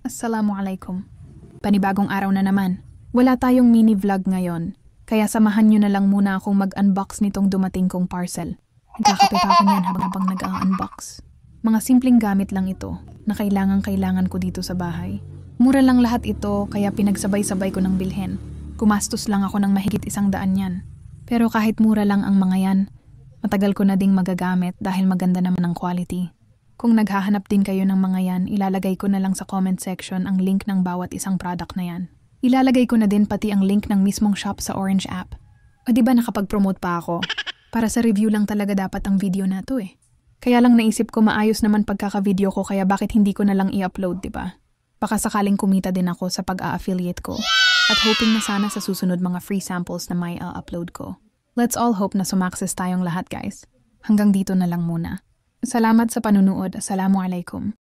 Assalamualaikum. Panibagong araw na naman. Wala tayong mini vlog ngayon, kaya samahan nyo na lang muna akong mag-unbox nitong dumating kong parcel. Nagkakape pa ako niyan habang nag-unbox. Mga simpleng gamit lang ito na kailangan ko dito sa bahay. Mura lang lahat ito kaya pinagsabay-sabay ko ng bilhin. Gumastos lang ako ng mahigit 100 yan. Pero kahit mura lang ang mga yan, matagal ko na ding magagamit dahil maganda naman ang quality. Kung naghahanap din kayo ng mga yan, ilalagay ko na lang sa comment section ang link ng bawat isang product na yan. Ilalagay ko na din pati ang link ng mismong shop sa Orange app. O diba nakapag-promote pa ako? Para sa review lang talaga dapat ang video na to eh. Kaya lang naisip ko maayos naman pagkaka-video ko kaya bakit hindi ko na lang i-upload, diba? Baka sakaling kumita din ako sa pag-a-affiliate ko. At hoping na sana sa susunod mga free samples na may upload ko. Let's all hope na sumakses tayong lahat guys. Hanggang dito na lang muna. Salamat sa panunood. Assalamualaikum.